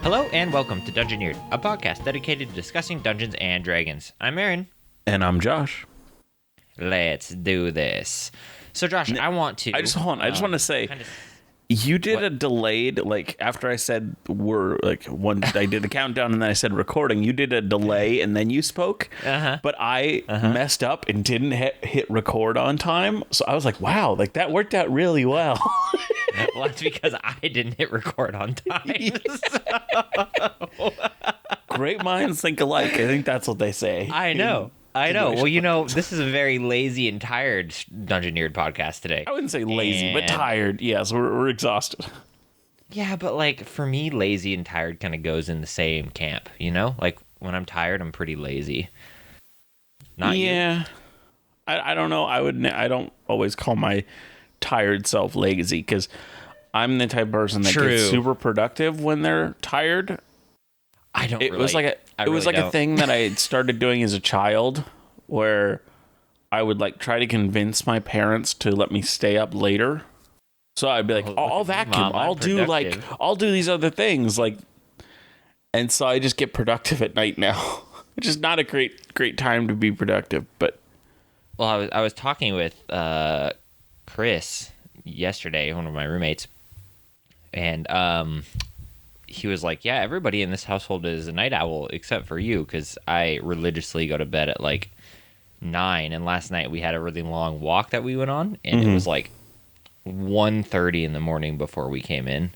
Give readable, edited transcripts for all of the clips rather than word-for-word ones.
Hello and welcome to Dungeoneered, a podcast dedicated to discussing Dungeons and Dragons. I'm Aaron. And I'm Josh. Let's do this. So, Josh, I want to... I just want to say, you did a delayed, like, after I said I did the countdown and then I said recording, you did a delay and then you spoke. But I messed up and didn't hit record on time. So I was like, wow, like, that worked out really well. Well, that's because I didn't hit record on time. Great minds think alike. I think that's what they say. I know. Well, this is a very lazy and tired Dungeoneered podcast today. I wouldn't say lazy, but tired. Yes, we're exhausted. Yeah, but like for me, lazy and tired kind of goes in the same camp, you know? Like when I'm tired, I'm pretty lazy. Not you. I don't know. I don't always call my tired self lazy because I'm the type of person that gets super productive when they're tired. It was like a thing that I had started doing as a child where I would like try to convince my parents to let me stay up later. So I'd be like, I'll vacuum, I'll do these other things, like, and so I just get productive at night now, which is not a great time to be productive. But well, I was talking with Chris yesterday, one of my roommates, and he was like, yeah, everybody in this household is a night owl except for you, because I religiously go to bed at like 9, and last night we had a really long walk that we went on, and it was like 1:30 in the morning before we came in,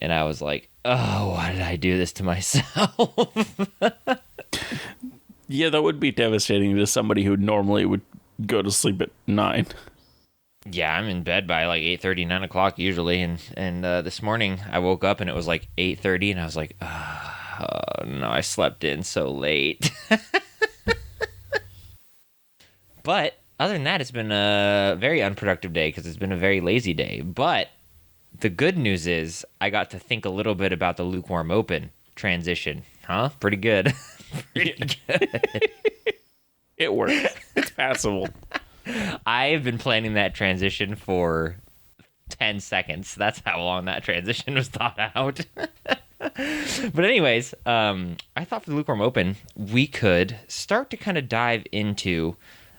and I was like, oh, why did I do this to myself? Yeah, that would be devastating to somebody who normally would go to sleep at 9. Yeah, I'm in bed by like 8:30, 9 o'clock usually, and this morning I woke up and it was like 8:30, and I was like, oh, no, I slept in so late. But other than that, it's been a very unproductive day because it's been a very lazy day. But the good news is I got to think a little bit about the Lukewarm Open transition. Huh? Pretty good. Pretty good. It works. It's passable. I've been planning that transition for 10 seconds. That's how long that transition was thought out. But anyways, I thought for the Lukewarm Open, we could start to kind of dive into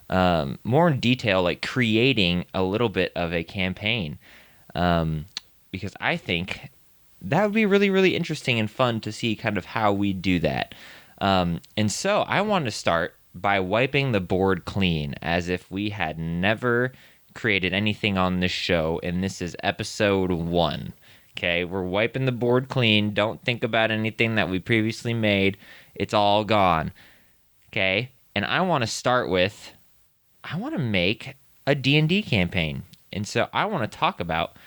more in detail, like creating a little bit of a campaign. Because I think that would be really, really interesting and fun to see kind of how we do that. And so I want to start by wiping the board clean as if we had never created anything on this show, and this is episode 1. Okay, we're wiping the board clean. Don't think about anything that we previously made. It's all gone. Okay, and I want to start with, I want to make a D&D campaign. And so I want to talk about,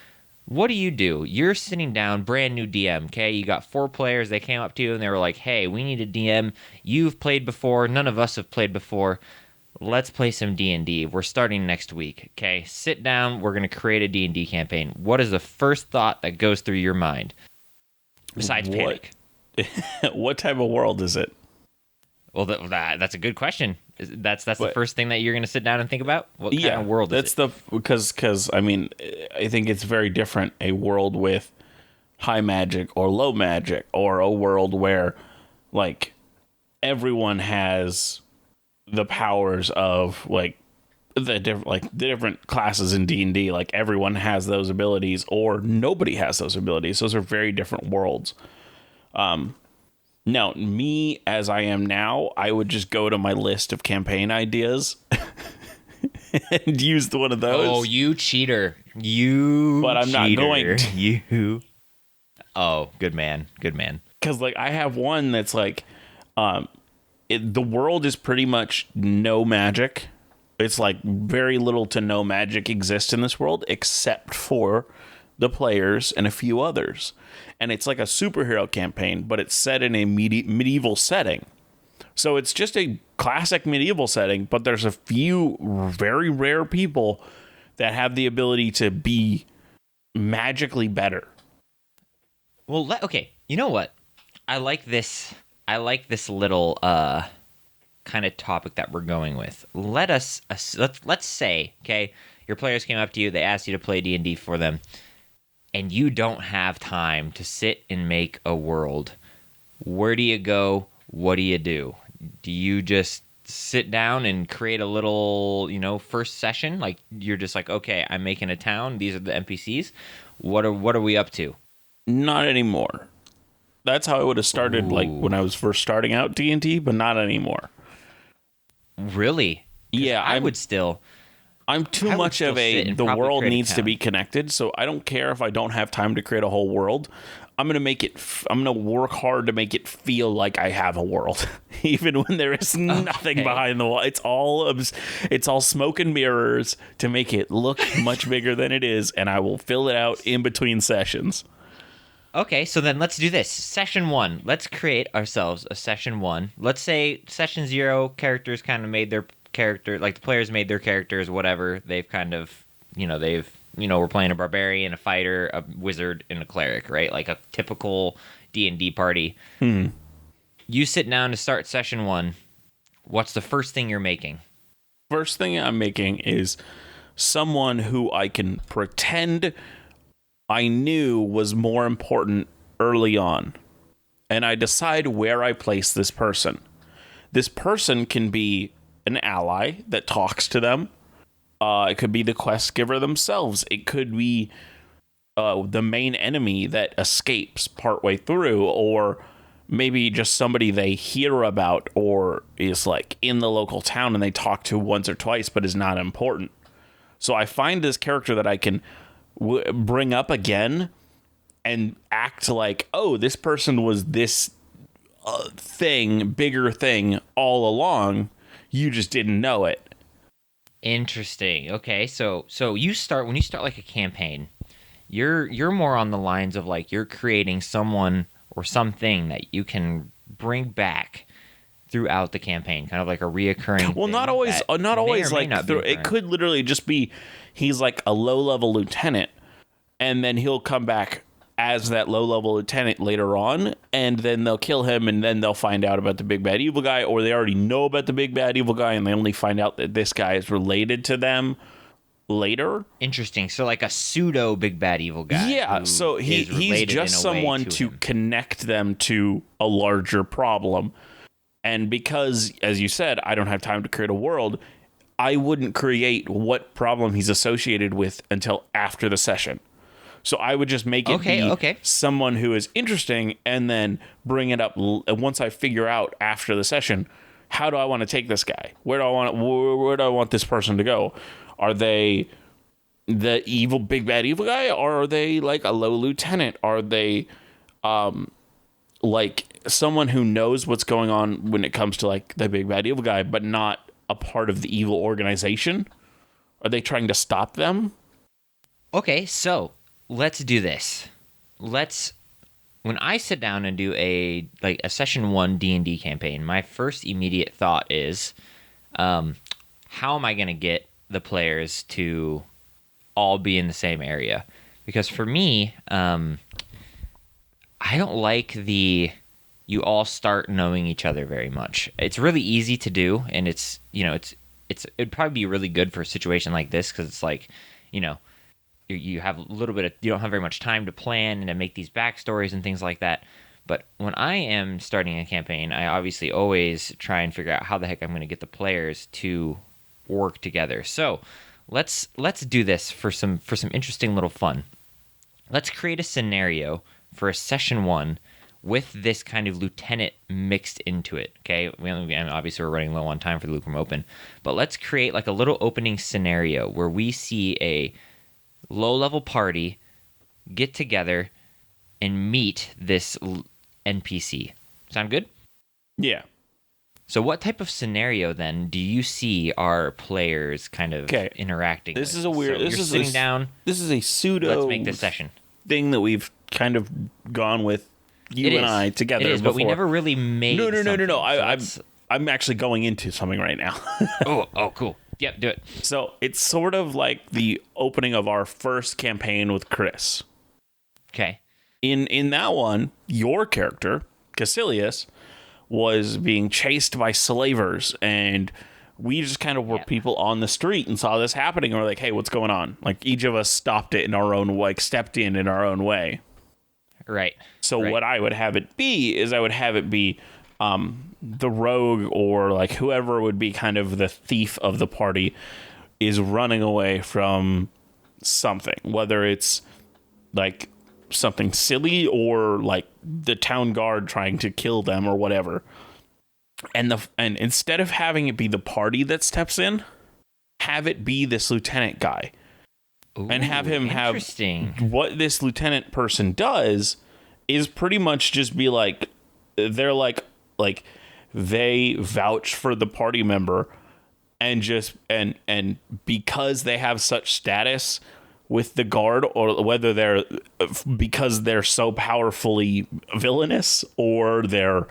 what do? You're sitting down, brand new DM, okay? You got 4 players. They came up to you and they were like, hey, we need a DM. You've played before. None of us have played before. Let's play some D&D. We're starting next week, okay? Sit down. We're going to create a D&D campaign. What is the first thought that goes through your mind? Besides panic. What type of world is it? Well, that's a good question. That's the first thing that you're going to sit down and think about? What kind of world is it? Because I mean, I think it's very different, a world with high magic or low magic, or a world where like everyone has the powers of like the different classes in D&D, like everyone has those abilities or nobody has those abilities. Those are very different worlds. Now, me as I am now, I would just go to my list of campaign ideas and use one of those. Oh, you cheater. But I'm not going to. You. Oh, good man. Good man. Because, like, I have one that's like, the world is pretty much no magic. It's like very little to no magic exists in this world except for the players and a few others. And it's like a superhero campaign, but it's set in a medieval setting. So it's just a classic medieval setting, but there's a few very rare people that have the ability to be magically better. Well, okay. You know what? I like this little kind of topic that we're going with. Let's say, okay, your players came up to you, they asked you to play D&D for them. and you don't have time to sit and make a world, where do you go? What do you do? Do you just sit down and create a little, first session? Like, you're just like, okay, I'm making a town. These are the NPCs. What are we up to? Not anymore. That's how I would have started, like, when I was first starting out D&D, but not anymore. Really? Yeah, I would still... I'm too much of the world needs to be connected, so I don't care if I don't have time to create a whole world. I'm going to work hard to make it feel like I have a world, even when there is nothing behind the wall. It's all smoke and mirrors to make it look much bigger than it is, and I will fill it out in between sessions. Okay, so then let's do this. Session 1. Let's create ourselves a session 1. Let's say session 0, characters kind of made their character, like the players made their characters, whatever. They've kind of, we're playing a barbarian, a fighter, a wizard, and a cleric, right? Like a typical D&D party. You sit down to start session 1. What's the first thing you're making? First thing I'm making is someone who I can pretend I knew was more important early on. And I decide where I place this person. This person can be an ally that talks to them. It could be the quest giver themselves. It could be the main enemy that escapes partway through, or maybe just somebody they hear about or is like in the local town and they talk to once or twice but is not important. So I find this character that I can bring up again and act like, oh, this person was this bigger thing all along. You just didn't know it. Interesting. Okay, so when you start like a campaign, you're more on the lines of like you're creating someone or something that you can bring back throughout the campaign, kind of like a reoccurring. Well, not always like it could literally just be he's like a low-level lieutenant, and then he'll come back as that low-level lieutenant later on, and then they'll kill him, and then they'll find out about the big bad evil guy, or they already know about the big bad evil guy, and they only find out that this guy is related to them later. Interesting. So like a pseudo big bad evil guy. Yeah, so he's just someone to connect them to a larger problem. And because, as you said, I don't have time to create a world, I wouldn't create what problem he's associated with until after the session. So I would just make it be someone who is interesting, and then bring it up once I figure out after the session, how do I want to take this guy? Where do I want this person to go? Are they the evil big bad evil guy, or are they like a low lieutenant? Are they like someone who knows what's going on when it comes to like the big bad evil guy, but not a part of the evil organization? Are they trying to stop them? Okay, so let's do this. When I sit down and do a session 1 D&D campaign, my first immediate thought is, how am I going to get the players to all be in the same area? Because for me, I don't like you all start knowing each other very much. It's really easy to do, and it'd probably be really good for a situation like this, because it's like, you have a little bit of, you don't have very much time to plan and to make these backstories and things like that. But when I am starting a campaign, I obviously always try and figure out how the heck I'm going to get the players to work together. So let's do this for some interesting little fun. Let's create a scenario for a session 1 with this kind of lieutenant mixed into it. Okay, obviously we're running low on time for the Lukewarm Open, but let's create like a little opening scenario where we see a low-level party get together and meet this NPC. Sound good? Yeah. So what type of scenario then do you see our players kind of interacting This with? is a weird... So you're sitting down. This is a pseudo... Let's make this session. ...thing that we've kind of gone with and I together before. But we never really made No. I'm actually going into something right now. Oh, cool. Yep, do it. So it's sort of like the opening of our first campaign with Chris. Okay. In that one, your character, Caecilius, was being chased by slavers and we just kind of were people on the street and saw this happening, and we're like, hey, what's going on? Like, each of us stopped it in our own, like, stepped in our own way. Right. So what I would have it be is I would have it be the rogue, or like whoever would be kind of the thief of the party, is running away from something, whether it's like something silly or like the town guard trying to kill them or whatever. And instead of having it be the party that steps in, have it be this lieutenant guy. Ooh, and have him have what this lieutenant person does is pretty much just be like, they're like they vouch for the party member, and just and because they have such status with the guard, or whether they're because they're so powerfully villainous or they're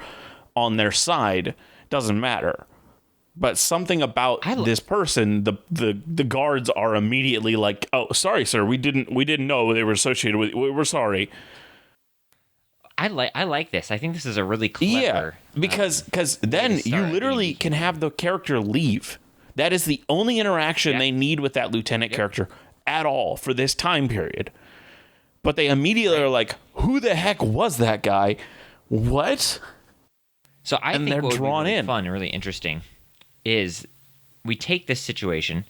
on their side, doesn't matter. But something about this person, the guards are immediately like, "Oh, sorry, sir, we didn't know they were associated with. We're sorry." I like this. I think this is a really clever. Yeah, because then you literally can have the character leave. That is the only interaction they need with that lieutenant character at all for this time period. But they immediately are like, "Who the heck was that guy? What?" So I think what would be really fun and really interesting is we take this situation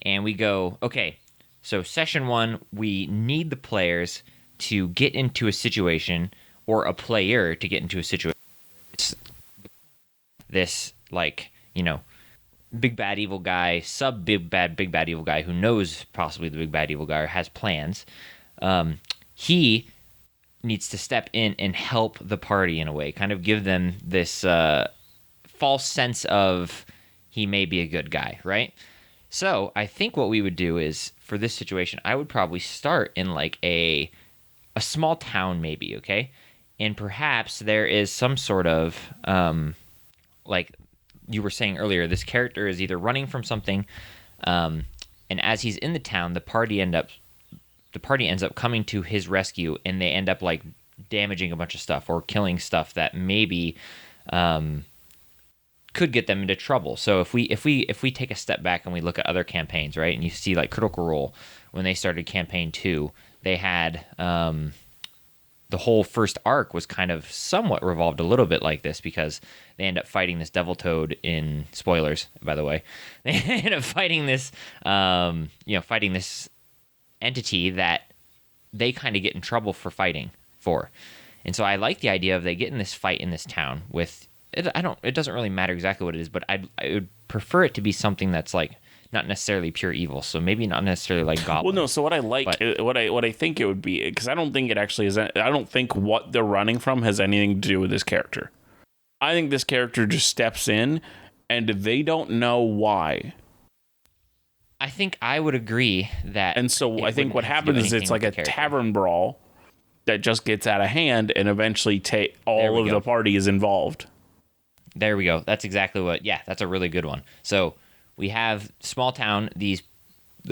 and we go, okay, so session 1, we need the players to get into a situation, or a player to get into a situation. This, like, you know, big bad evil guy, big bad evil guy who knows possibly the big bad evil guy or has plans. He needs to step in and help the party in a way, kind of give them this false sense of he may be a good guy, right? So I think what we would do is, for this situation, I would probably start in like a small town maybe, okay? And perhaps there is some sort of, like you were saying earlier, this character is either running from something, and as he's in the town, the party ends up coming to his rescue, and they end up like damaging a bunch of stuff or killing stuff that maybe could get them into trouble. So if we take a step back and we look at other campaigns, right, and you see like Critical Role, when they started campaign 2, they had the whole first arc was kind of somewhat revolved a little bit like this, because they end up fighting this devil toad in spoilers, by the way. They end up fighting this, fighting this entity that they kind of get in trouble for fighting for. And so I like the idea of they get in this fight in this town with it. It doesn't really matter exactly what it is, but I would prefer it to be something that's like not necessarily pure evil. So maybe not necessarily like goblins. Well, no. So what I like, what I think it would be, because I don't think it actually is. I don't think what they're running from has anything to do with this character. I think this character just steps in, and they don't know why. I think I would agree that. And so I think what happens is it's like a tavern brawl that just gets out of hand, and eventually all of the party is involved. There we go. That's exactly what. Yeah, that's a really good one. So we have small town. The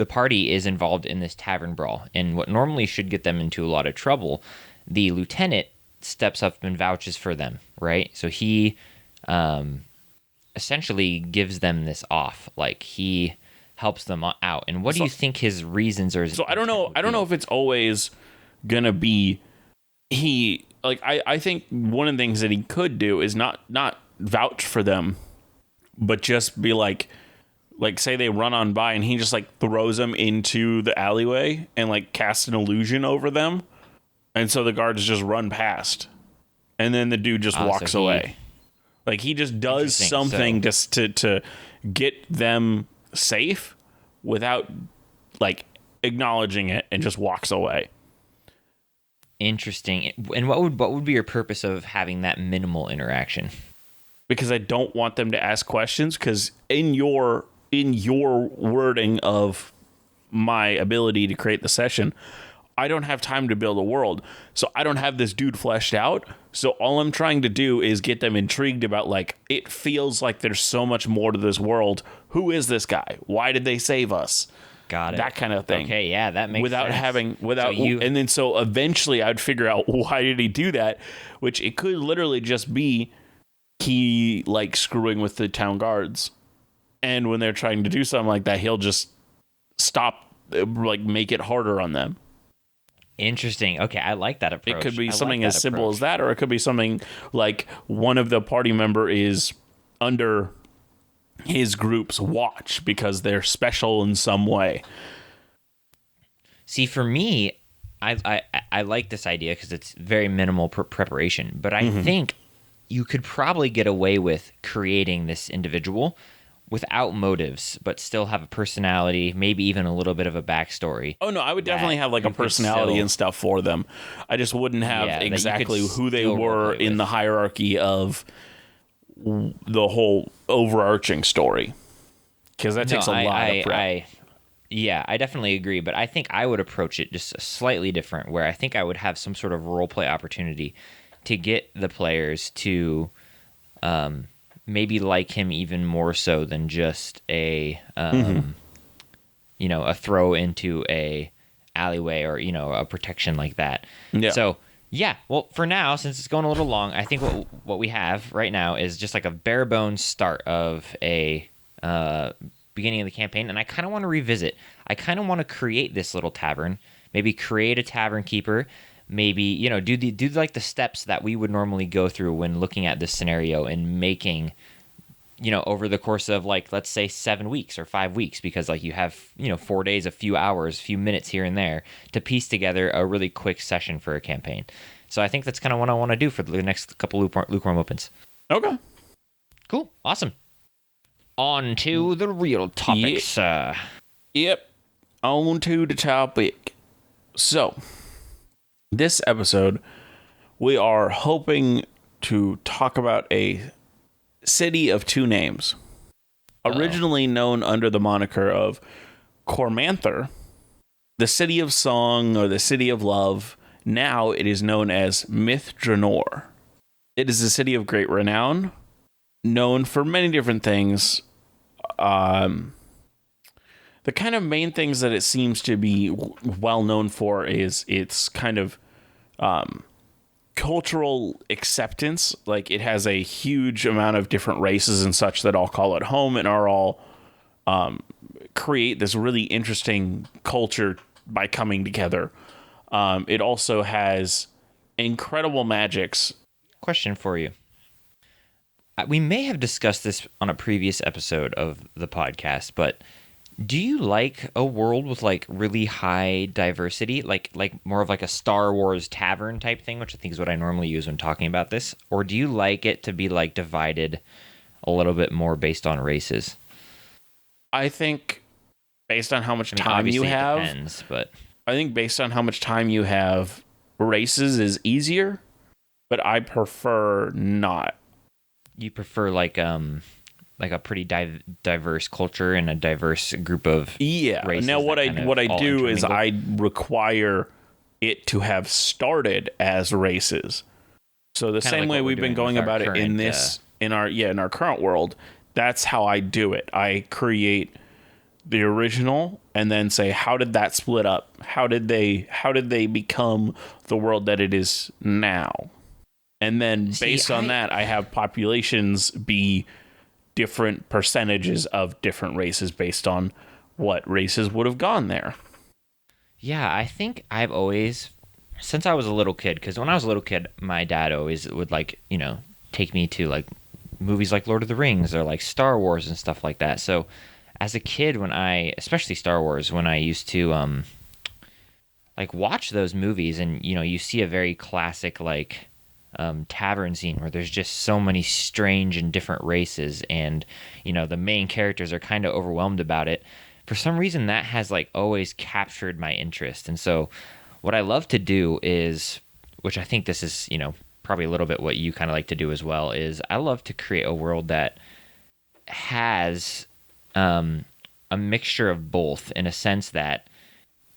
party is involved in this tavern brawl, and what normally should get them into a lot of trouble, the lieutenant steps up and vouches for them, right? So he essentially gives them this off, like he helps them out. And what do you think his reasons are? So I don't know if it's always gonna be he. Like I think one of the things that he could do is not vouch for them, but just be like say they run on by and he just like throws them into the alleyway and like casts an illusion over them, and so the guards just run past, and then the dude just walks away. Like he just does something just to get them safe without like acknowledging it, and just walks away. Interesting. And what would be your purpose of having that minimal interaction? Because I don't want them to ask questions, because in your wording of my ability to create the session, I don't have time to build a world. So I don't have this dude fleshed out. So all I'm trying to do is get them intrigued about, like, it feels like there's so much more to this world. Who is this guy? Why did they save us? Got it. That kind of thing. Okay, yeah, that makes sense. And then so eventually I'd figure out, why did he do that? Which it could literally just be he like screwing with the town guards. And when they're trying to do something like that, he'll just stop, like make it harder on them. Interesting. Okay, I like that approach. It could be something as simple as that, or it could be something like one of the party member is under his group's watch because they're special in some way. See, for me, I like this idea because it's very minimal preparation, but I think you could probably get away with creating this individual without motives, but still have a personality, maybe even a little bit of a backstory. Oh, no, I would definitely have like a personality and stuff for them. I just wouldn't have exactly who they were in the hierarchy of the whole overarching story. Because that takes a lot of prep. I definitely agree, but I think I would approach it just slightly different, where I think I would have some sort of role play opportunity to get the players to maybe like him even more so than just a a throw into a alleyway or a protection like that. Yeah. So yeah, well, for now, since it's going a little long, I think what we have right now is just like a bare bones start of a beginning of the campaign, and I kind of want to revisit. I kind of want to create this little tavern, maybe create a tavern keeper, maybe do like the steps that we would normally go through when looking at this scenario and making over the course of, like, let's say 7 weeks or 5 weeks, because like you have 4 days, a few hours, a few minutes here and there to piece together a really quick session for a campaign. So I think that's kind of what I want to do for the next couple lukewarm opens. Okay, cool, awesome. On to the real topics. Yep, on to the topic. So this episode, we are hoping to talk about a city of two names. Originally known under the moniker of Cormanthyr, the city of song or the city of love. Now it is known as Myth Drannor. It is a city of great renown, known for many different things. The kind of main things that it seems to be well known for is its kind of cultural acceptance. Like, it has a huge amount of different races and such that all call it home and are all create this really interesting culture by coming together. It also has incredible magics. Question for you. We may have discussed this on a previous episode of the podcast, but do you like a world with like really high diversity, like more of like a Star Wars tavern type thing, which I think is what I normally use when talking about this? Or do you like it to be like divided a little bit more based on races? I think based on how much time you have, depends, but I think based on how much time you have, races is easier, but I prefer not. You prefer like a pretty diverse culture and a diverse group of races. Now what I do is I require it to have started as races. So the same way we've been going about it in our current world, that's how I do it. I create the original and then say, how did that split up? How did they become the world that it is now? And then based on that, I have populations be different percentages of different races based on what races would have gone there. Yeah, I think I've always, since I was a little kid, because when I was a little kid, my dad always would take me to like movies like Lord of the Rings or like Star Wars and stuff like that. So as a kid, especially Star Wars, when I used to watch those movies and you see a very classic tavern scene where there's just so many strange and different races, and the main characters are kind of overwhelmed about it. For some reason, that has always captured my interest. And so what I love to do is, which I think this is probably a little bit what you kind of like to do as well, is I love to create a world that has a mixture of both, in a sense that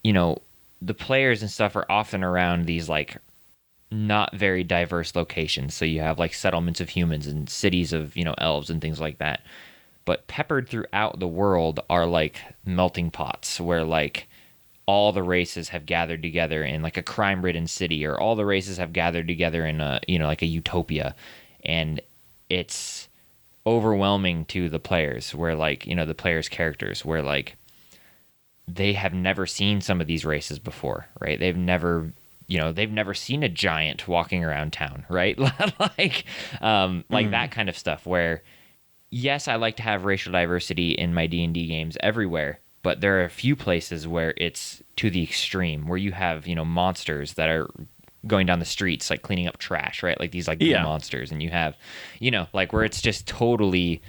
the players and stuff are often around these not very diverse locations. So you have settlements of humans and cities of elves and things like that, but peppered throughout the world are melting pots where all the races have gathered together in a crime-ridden city, or all the races have gathered together in a a utopia. And it's overwhelming to the players, where like, you know, the players' characters, where like they have never seen some of these races before, right? They've never seen a giant walking around town, right? like that kind of stuff, where yes, I like to have racial diversity in my D&D games everywhere, but there are a few places where it's to the extreme, where you have, you know, monsters that are going down the streets, like cleaning up trash, right? Like these like blue monsters, and you have, you know, like where it's just totally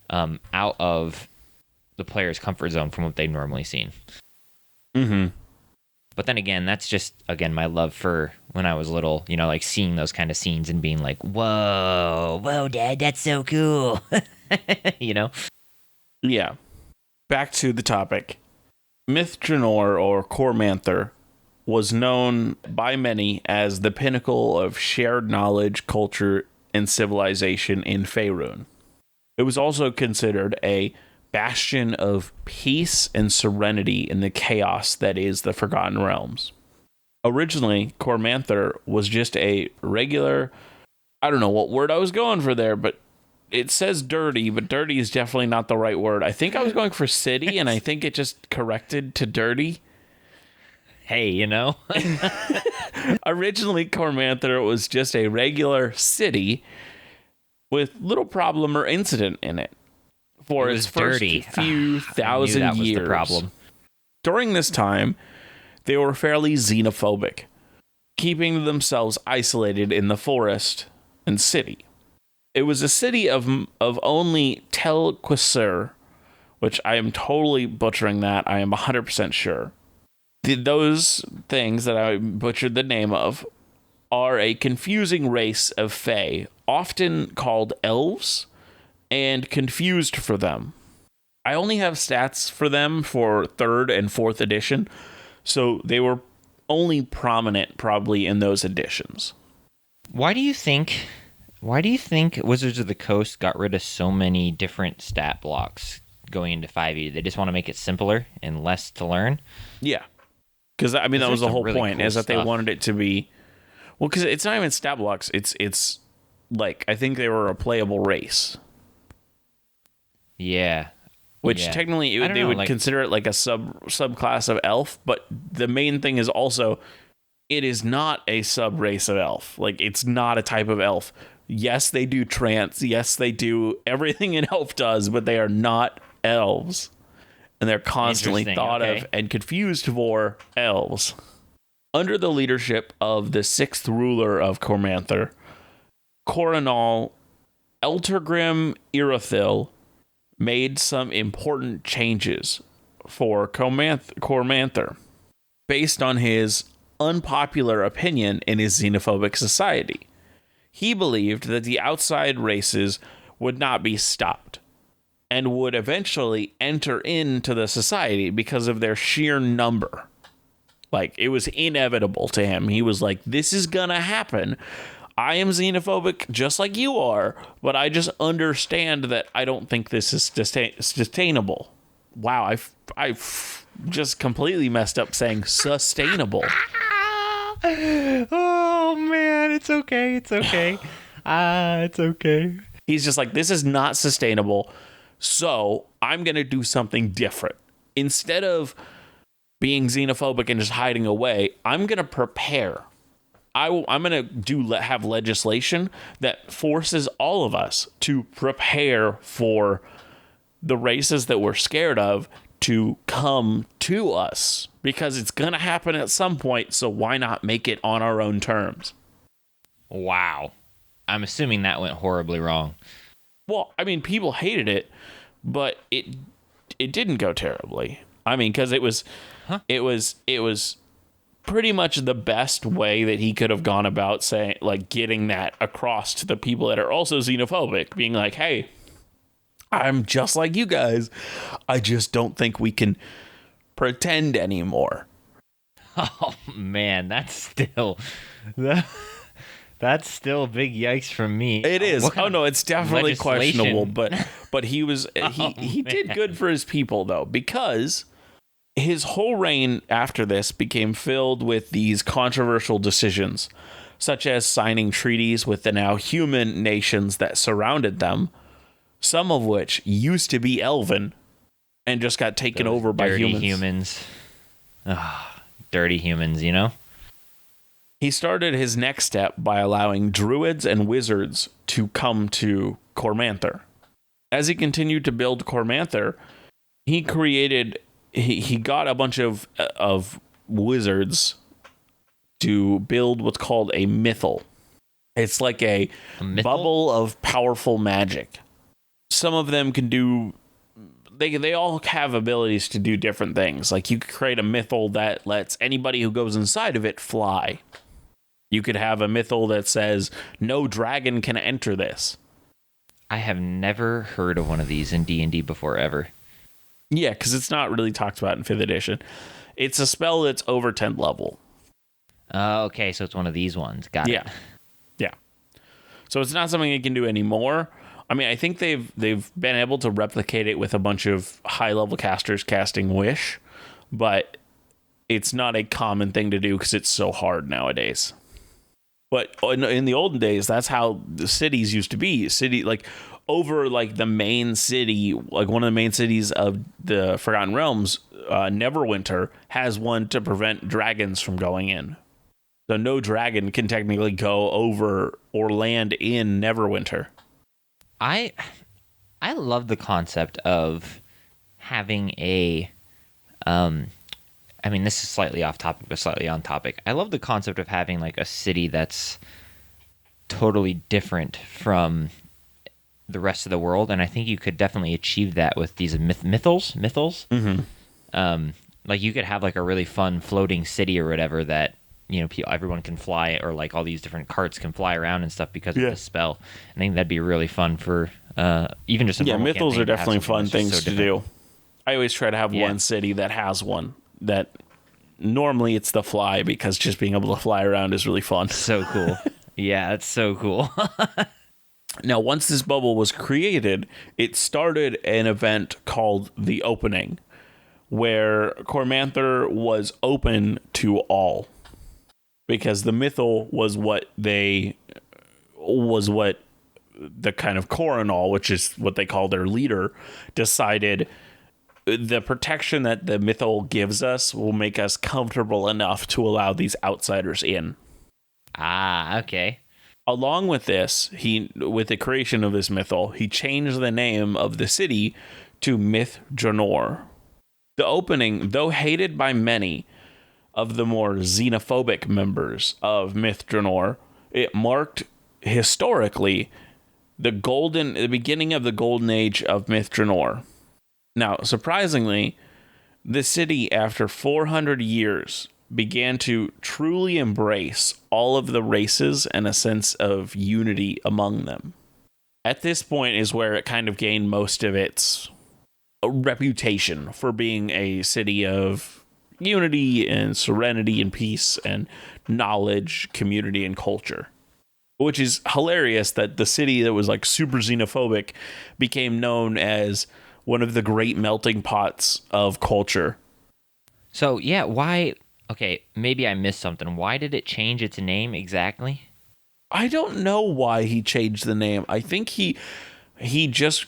out of the player's comfort zone from what they've normally seen. Mm-hmm. But then again, that's just, again, my love for when I was little, you know, like seeing those kind of scenes and being like, whoa, Dad, that's so cool. You know? Yeah. Back to the topic. Myth Drannor, or Cormanthyr, was known by many as the pinnacle of shared knowledge, culture, and civilization in Faerun. It was also considered a bastion of peace and serenity in the chaos that is the Forgotten Realms. Originally, Cormanthyr was just a regular, I don't know what word I was going for there, but it says dirty, but dirty is definitely not the right word. I think I was going for city, and I think it just corrected to dirty. Hey, you know? Originally, Cormanthyr was just a regular city with little problem or incident in it for its first few thousand years. Was the problem. During this time, they were fairly xenophobic, keeping themselves isolated in the forest and city. It was a city of only Tel Quasir, which I am totally butchering that. I am 100% sure. Those things that I butchered the name of are a confusing race of Fae, often called elves, and confused for them. I only have stats for them for 3rd and 4th edition, so they were only prominent probably in those editions. Why do you think Wizards of the Coast got rid of so many different stat blocks going into 5e? They just want to make it simpler and less to learn? Yeah. Because, I mean, that was the whole point, cool is that they wanted it to be... Well, because it's not even stat blocks. It's like, I think they were a playable race. Yeah. Which technically they would consider it like a subclass of elf, but the main thing is also it is not a sub race of elf. Like, it's not a type of elf. Yes, they do trance. Yes, they do everything an elf does, but they are not elves. And they're constantly thought of and confused for elves. Under the leadership of the 6th ruler of Cormanthyr, Coronal Eltergrim Irothil made some important changes for Cormanthyr based on his unpopular opinion in his xenophobic society. He believed that the outside races would not be stopped and would eventually enter into the society because of their sheer number. Like, it was inevitable to him. He was like, this is gonna happen. I am xenophobic just like you are, but I just understand that I don't think this is sustainable. Wow, I've just completely messed up saying sustainable. Oh, man, it's okay. It's okay. It's okay. He's just like, this is not sustainable, so I'm going to do something different. Instead of being xenophobic and just hiding away, I'm going to prepare. I'm going to have legislation that forces all of us to prepare for the races that we're scared of to come to us, because it's going to happen at some point, so why not make it on our own terms? Wow. I'm assuming that went horribly wrong. Well, I mean, people hated it, but it didn't go terribly. I mean, because it was pretty much the best way that he could have gone about saying, like, getting that across to the people that are also xenophobic, being like, hey, I'm just like you guys. I just don't think we can pretend anymore. Oh, man, that's still a big yikes from me. It is. Oh no, it's definitely questionable, but he was he did good for his people though, because his whole reign after this became filled with these controversial decisions, such as signing treaties with the now human nations that surrounded them, some of which used to be elven and just got taken over by humans. Dirty humans, you know? He started his next step by allowing druids and wizards to come to Cormanthyr. As he continued to build Cormanthyr, he got a bunch of wizards to build what's called a mythal. It's like a bubble of powerful magic. Some of them can do... They all have abilities to do different things. Like, you could create a mythal that lets anybody who goes inside of it fly. You could have a mythal that says, no dragon can enter this. I have never heard of one of these in D&D before, ever. Yeah, because it's not really talked about in 5th edition. It's a spell that's over 10th level. Okay, so it's one of these ones. Got it. Yeah. So it's not something you can do anymore. I mean, I think they've been able to replicate it with a bunch of high-level casters casting Wish, but it's not a common thing to do because it's so hard nowadays. But in the olden days, that's how the cities used to be. Over the main city, like one of the main cities of the Forgotten Realms, Neverwinter, has one to prevent dragons from going in. So no dragon can technically go over or land in Neverwinter. I love the concept of having a I mean, this is slightly off topic, but slightly on topic. I love the concept of having like a city that's totally different from the rest of the world, and I think you could definitely achieve that with these mythals. Mm-hmm. Like you could have like a really fun floating city or whatever that, you know, everyone can fly, or like all these different carts can fly around and stuff because of the spell. I think that'd be really fun for even just a normal mythals campaign are definitely fun things to do. I always try to have one city that has one. That normally it's the fly, because just being able to fly around is really fun. So cool. Yeah, it's so cool. Now, once this bubble was created, it started an event called the Opening, where Cormanthyr was open to all. Because the mythal was what the kind of Coronal, which is what they call their leader, decided the protection that the mythal gives us will make us comfortable enough to allow these outsiders in. Ah, okay. Along with this, with the creation of this mythal, he changed the name of the city to Myth Drannor. The Opening, though hated by many of the more xenophobic members of Myth Drannor, it marked historically the beginning of the golden age of Myth Drannor. Now, surprisingly, the city, after 400 years, began to truly embrace all of the races and a sense of unity among them. At this point is where it kind of gained most of its reputation for being a city of unity and serenity and peace and knowledge, community, and culture. Which is hilarious that the city that was like super xenophobic became known as one of the great melting pots of culture. So, yeah, why... Okay, maybe I missed something. Why did it change its name exactly? I don't know why he changed the name. I think he just...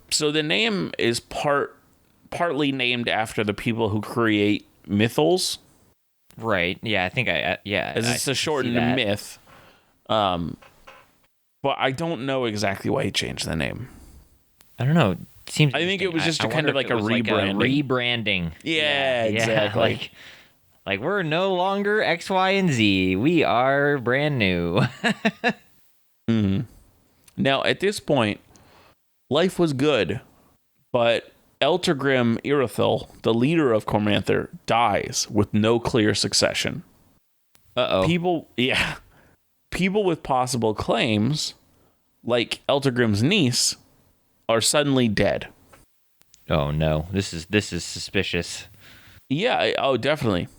So the name is partly named after the people who create mythals. Right, yeah, I think As it's a shortened myth. But I don't know exactly why he changed the name. I don't know. I think it was just kind of like a rebranding. Rebranding. Yeah, exactly. Like we're no longer X, Y, and Z. We are brand new. Mm-hmm. Now, at this point, life was good, but Eltergrim Irithyll, the leader of Cormanthyr, dies with no clear succession. Uh-oh. People with possible claims, like Eltergrim's niece, are suddenly dead. Oh no, this is suspicious. Yeah, oh definitely.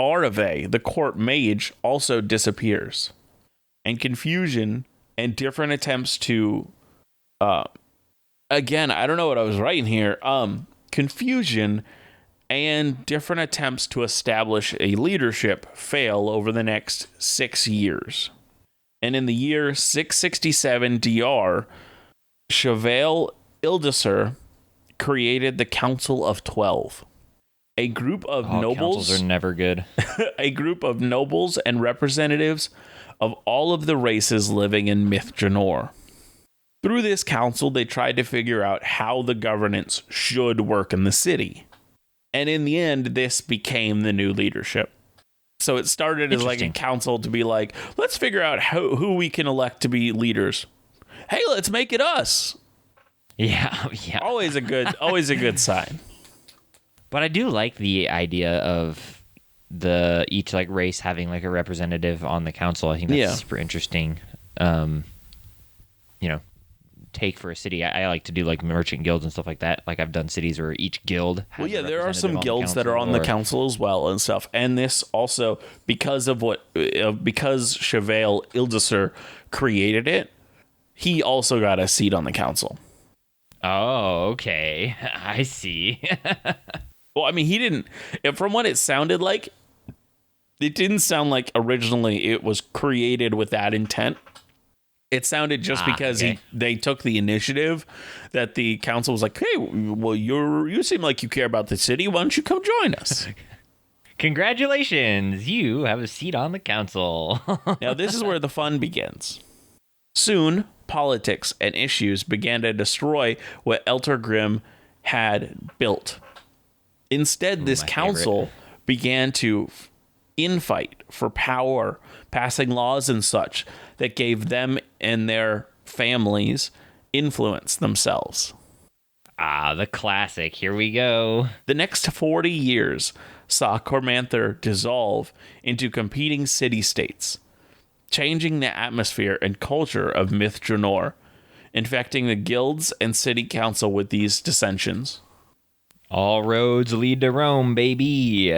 Arave, the court mage, also disappears. And confusion and different attempts to again, I don't know what I was writing here. Confusion and different attempts to establish a leadership fail over the next 6 years. And in the year 667 DR, Chevale Ildasur created the Council of 12, a group of nobles. Councils are never good. A group of nobles and representatives of all of the races living in Myth Drannor. Through this council, they tried to figure out how the governance should work in the city. And in the end, this became the new leadership. So it started as like a council to be like, let's figure out who we can elect to be leaders. Hey, let's make it us. Yeah. Always a good sign. But I do like the idea of each like race having like a representative on the council. I think that's super interesting. Take for a city. I like to do like merchant guilds and stuff like that. Like I've done cities where each guild has there are some guilds that are on the council as well and stuff. And this also, because Chevale Ildasur created it, he also got a seat on the council. Oh, okay. I see. Well, I mean, he didn't, from what it sounded like, it didn't sound like originally it was created with that intent. It sounded just because they took the initiative that the council was like, hey, well, you seem like you care about the city. Why don't you come join us? Congratulations. You have a seat on the council. Now, this is where the fun begins. Soon, politics and issues began to destroy what Elturgrim had built. Instead, this council began to infight for power, passing laws and such that gave them and their families influence themselves. The classic. Here we go. The next 40 years saw Cormanthyr dissolve into competing city-states, changing the atmosphere and culture of Myth Drannor, infecting the guilds and city council with these dissensions. All roads lead to Rome, baby.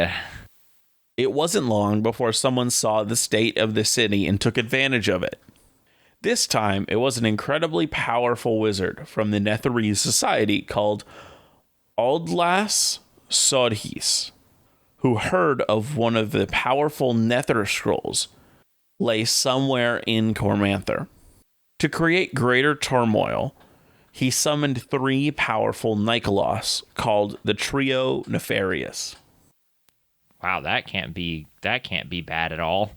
It wasn't long before someone saw the state of the city and took advantage of it. This time, it was an incredibly powerful wizard from the Netherese society called Aldlas Sodhis, who heard of one of the powerful Nether Scrolls lay somewhere in Cormanthyr. To create greater turmoil, he summoned 3 powerful Nikolos called the Trio Nefarious. Wow, that can't be bad at all.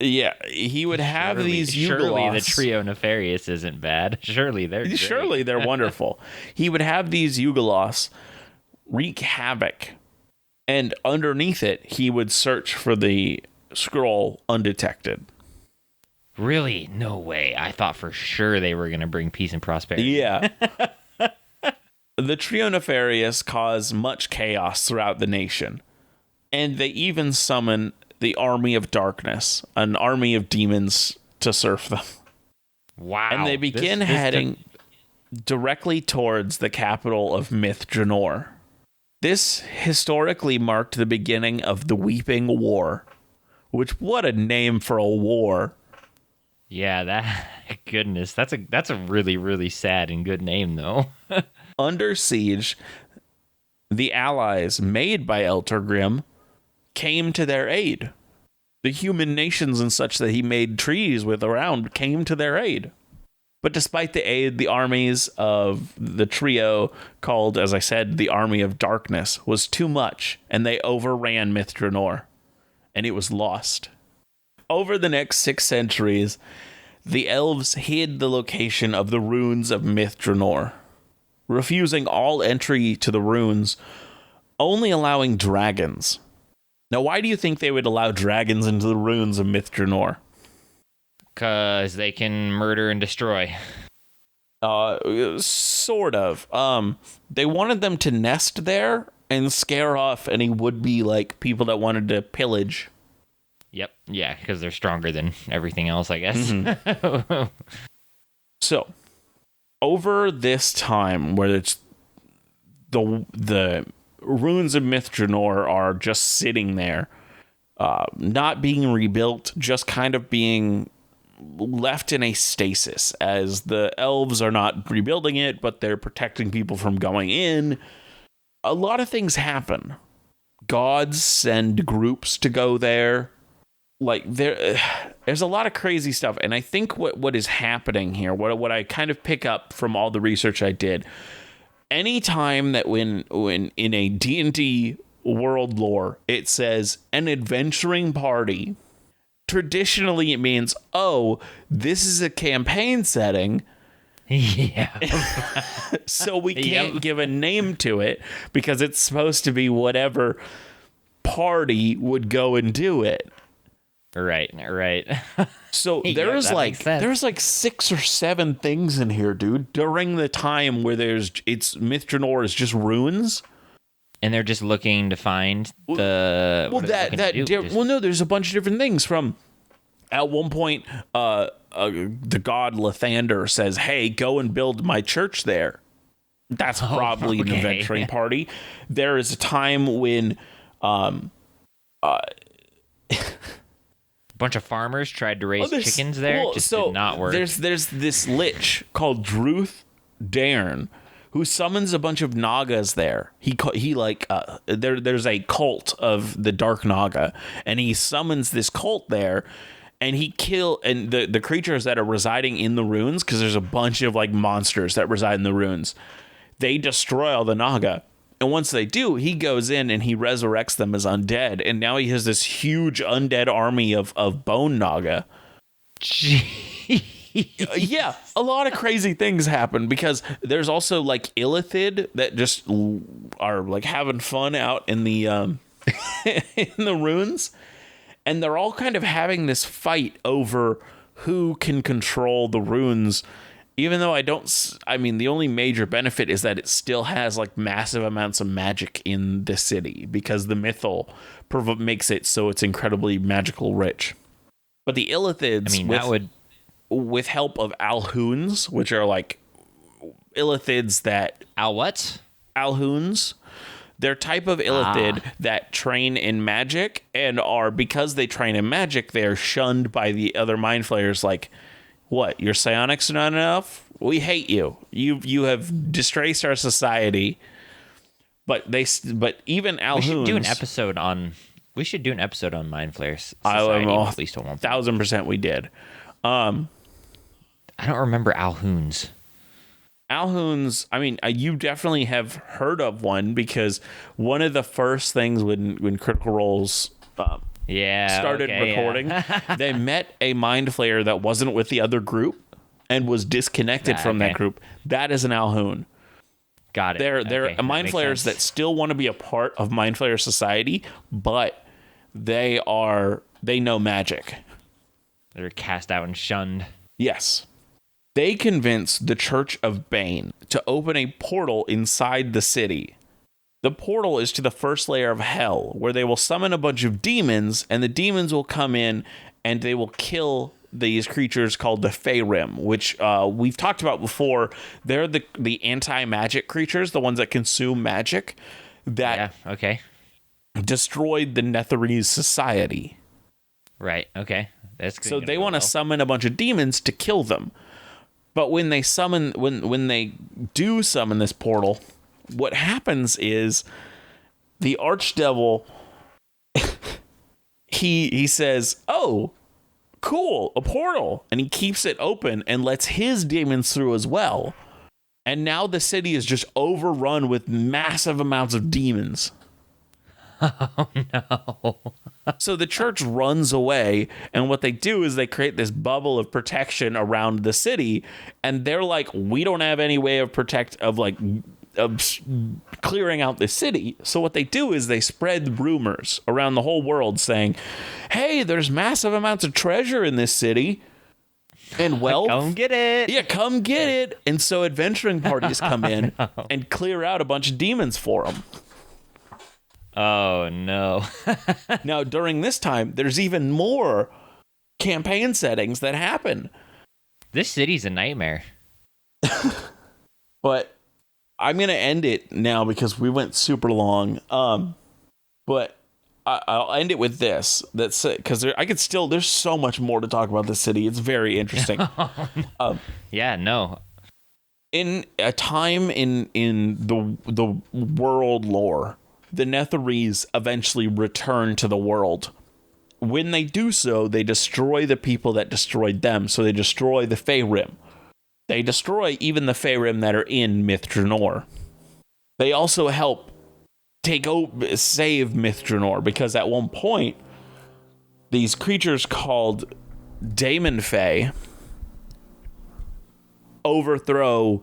Yeah, he would have these Yugolos. Surely the Trio Nefarious isn't bad. Surely they're great. Surely they're wonderful. He would have these Yugolos wreak havoc, and underneath it, he would search for the scroll undetected. Really? No way. I thought for sure they were going to bring peace and prosperity. Yeah. The Trio Nefarious cause much chaos throughout the nation. And they even summon the Army of Darkness, an army of demons to serve them. Wow. And they begin heading directly towards the capital of Myth Drannor. This historically marked the beginning of the Weeping War, which, what a name for a war. Yeah, goodness, that's a really, really sad and good name, though. Under siege, the allies made by Elturgrim came to their aid. The human nations and such that he made treaties with around came to their aid. But despite the aid, the armies of the trio, called, as I said, the Army of Darkness, was too much, and they overran Myth Drannor, and it was lost. Over the next 6 centuries, the elves hid the location of the ruins of Myth Drannor, refusing all entry to the ruins, only allowing dragons. Now, why do you think they would allow dragons into the ruins of Myth Drannor? Because they can murder and destroy. Sort of. They wanted them to nest there and scare off any would-be, like, people that wanted to pillage. Yep. Yeah, because they're stronger than everything else, I guess. Mm-hmm. So, over this time, where it's the ruins of Myth Drannor are just sitting there, not being rebuilt, just kind of being left in a stasis, as the elves are not rebuilding it, but they're protecting people from going in. A lot of things happen. Gods send groups to go there. like there's a lot of crazy stuff, and I think what is happening here, what I kind of pick up from all the research I did, anytime that when in a D&D world lore it says an adventuring party, traditionally it means, oh, this is a campaign setting. Yeah. So we can't give a name to it because it's supposed to be whatever party would go and do it. Right. So there's like 6 or 7 things in here, dude, during the time where it's Myth Drannor is just ruins. And they're just looking to find the... no, there's a bunch of different things. From at one point, the god Lathander says, hey, go and build my church there. That's probably an adventuring party. There is a time when... bunch of farmers tried to raise chickens there. Did not work. There's this lich called Druth Dairn who summons a bunch of Nagas there. There's a cult of the Dark Naga, and he summons this cult there, and the creatures that are residing in the ruins, because there's a bunch of like monsters that reside in the ruins. They destroy all the Naga. And once they do, he goes in and he resurrects them as undead. And now he has this huge undead army of bone Naga. Yeah, a lot of crazy things happen because there's also like Illithid that just are like having fun out in the in the ruins. And they're all kind of having this fight over who can control the ruins. Even though the only major benefit is that it still has like massive amounts of magic in the city because the mythal makes it so it's incredibly magical rich. But the Illithids, with help of Alhoons, which are like Illithids that... Alhoons. They're type of Illithid that train in magic and because they train in magic, they're shunned by the other mind flayers like... What? Your psionics are not enough? We hate you. You have disgraced our society. But even Alhoons... We should do an episode on Mind Flayers Society. At least 1,000% we did. I don't remember Alhoons. Alhoons, you definitely have heard of one because one of the first things when Critical Role's... started recording. Yeah. They met a mind flayer that wasn't with the other group and was disconnected from that group. That is an Alhoon. Got it. They're mind flayers that still want to be a part of Mind Flayer Society, but they know magic. They're cast out and shunned. Yes. They convince the Church of Bane to open a portal inside the city. The portal is to the first layer of hell, where they will summon a bunch of demons, and the demons will come in, and they will kill these creatures called the Faerim, which we've talked about before. They're the anti-magic creatures, the ones that consume magic, that destroyed the Netherese society. Right, okay. So they want to summon a bunch of demons to kill them. But when they do summon this portal... What happens is the Archdevil, he says, oh, cool, a portal. And he keeps it open and lets his demons through as well. And now the city is just overrun with massive amounts of demons. Oh, no. So the church runs away, and what they do is they create this bubble of protection around the city, and they're like, we don't have any way of clearing out the city. So what they do is they spread rumors around the whole world saying, hey, there's massive amounts of treasure in this city and wealth. Come get it. Yeah, come get it. And so adventuring parties come in and clear out a bunch of demons for them. Oh, no. Now, during this time, there's even more campaign settings that happen. This city's a nightmare. But I'm going to end it now because we went super long. But I'll end it with this. That's because there's so much more to talk about this city. It's very interesting. Yeah, no. In a time in the world lore, the Netherese eventually return to the world when they do so, they destroy the people that destroyed them. So they destroy the Faerûn. They destroy even the Faerûn that are in Myth Drannor. They also help save Myth Drannor, because at one point, these creatures called Daemon Fae overthrow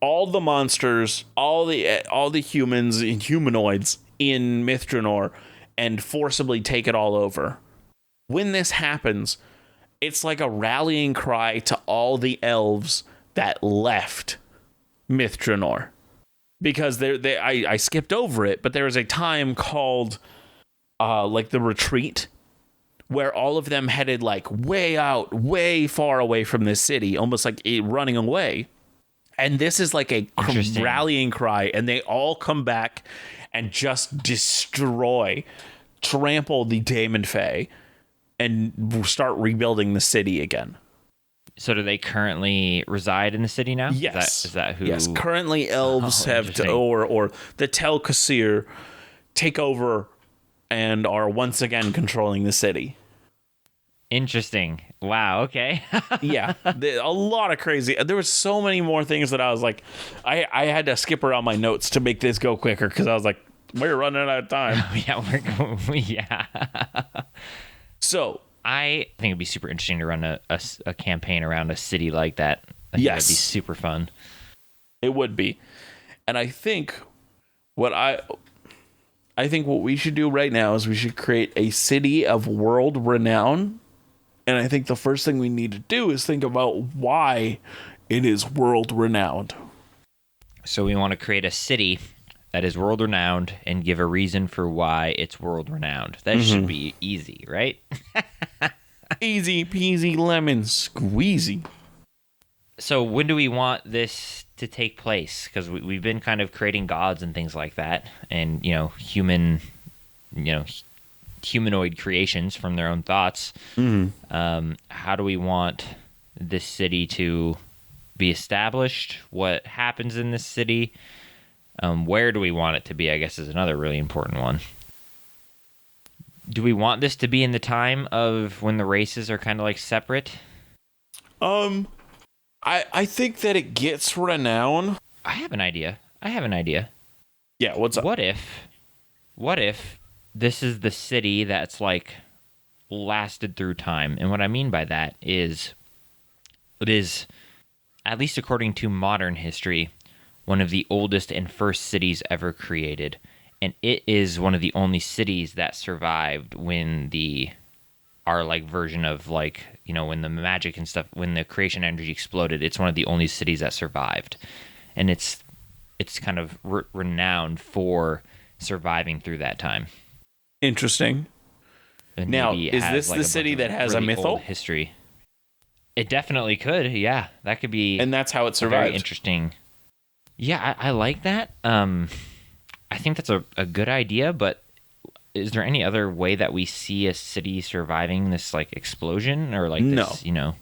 all the monsters, all the humans and humanoids in Myth Drannor, and forcibly take it all over. When this happens, it's like a rallying cry to all the elves that left Myth Drannor. Because I skipped over it, but there was a time called like the retreat, where all of them headed like way out, way far away from this city, almost like running away. And this is like a rallying cry, and they all come back and just trample the Daemon Fae, and start rebuilding the city again. So do they currently reside in the city now? Yes. Is that who? Yes, currently elves or the Tel Kasir take over and are once again controlling the city. Interesting. Wow. Okay. Yeah, a lot of crazy. There was so many more things that I was like, I had to skip around my notes to make this go quicker, because I was like, we're running out of time. Yeah. So I think it'd be super interesting to run a campaign around a city like that. I think that'd be super fun. It would be. And I think what we should do right now is we should create a city of world renown. And I think the first thing we need to do is think about why it is world renowned. So we want to create a city that is world renowned and give a reason for why it's world renowned. That should be easy, right? Easy peasy lemon squeezy. So when do we want this to take place? Because we've been kind of creating gods and things like that, and humanoid creations from their own thoughts. How do we want this city to be established? What happens in this city? Where do we want it to be, I guess, is another really important one. Do we want this to be in the time of when the races are kind of like separate? I think that it gets renown. I have an idea. Yeah, what's up? What if this is the city that's like lasted through time? And what I mean by that is it is, at least according to modern history, one of the oldest and first cities ever created. And it is one of the only cities that survived when our like version of like, when the magic and stuff, when the creation energy exploded. It's one of the only cities that survived. And it's kind of renowned for surviving through that time. Interesting. And now, is this like the city that has really a mythal history? It definitely could. Yeah, that could be. And that's how it survived. Very interesting. Yeah, I like that. I think that's a good idea, but is there any other way that we see a city surviving this like explosion or like this, no.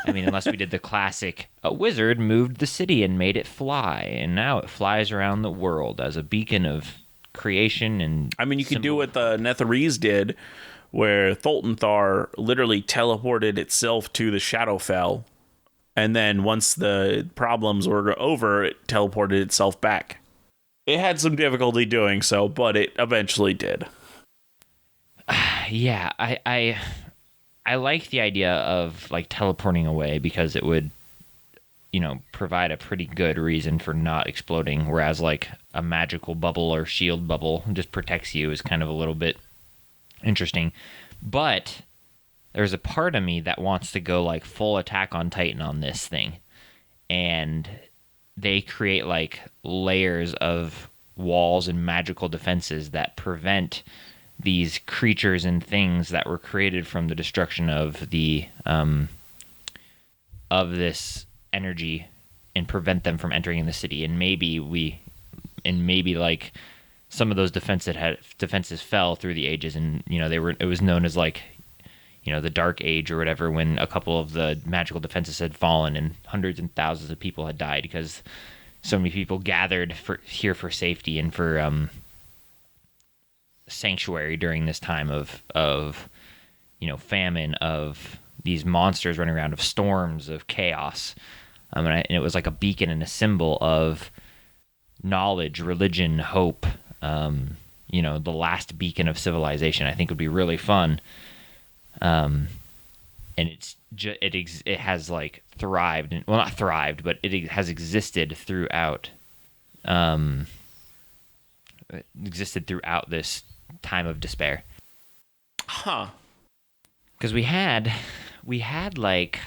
I mean, unless we did the classic, a wizard moved the city and made it fly, and now it flies around the world as a beacon of creation and I mean, you could do what the Netherese did, where Tholtenthar literally teleported itself to the Shadowfell, and then once the problems were over, it teleported itself back. It had some difficulty doing so, but it eventually did. Yeah, I like the idea of like teleporting away, because it would, provide a pretty good reason for not exploding, whereas like a magical bubble or shield bubble just protects you is kind of a little bit interesting. But there's a part of me that wants to go like full Attack on Titan on this thing, and they create like layers of walls and magical defenses that prevent these creatures and things that were created from the destruction of the of this energy, and prevent them from entering in the city. And maybe like some of those defenses fell through the ages, and it was known as like the Dark Age or whatever, when a couple of the magical defenses had fallen and hundreds and thousands of people had died because so many people gathered here for safety and for sanctuary during this time of famine, of these monsters running around, of storms, of chaos. And it was like a beacon and a symbol of knowledge, religion, hope. The last beacon of civilization. I think would be really fun. And it has like thrived, well, not thrived, but it has existed throughout. This time of despair. Huh. Because we had like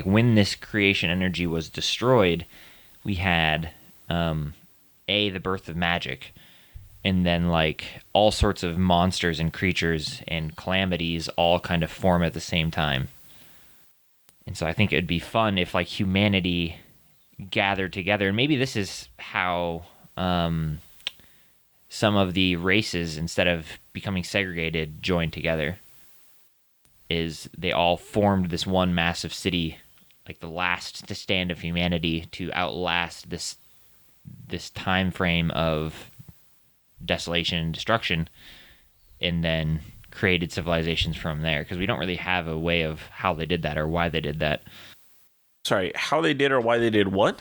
when this creation energy was destroyed, we had the birth of magic, and then like all sorts of monsters and creatures and calamities all kind of form at the same time. And so I think it'd be fun if like humanity gathered together, and maybe this is how some of the races, instead of becoming segregated, joined together. Is they all formed this one massive city, like the last to stand of humanity, to outlast this time frame of desolation and destruction, and then created civilizations from there. Because we don't really have a way of how they did that or why they did that. Sorry, how they did or why they did what?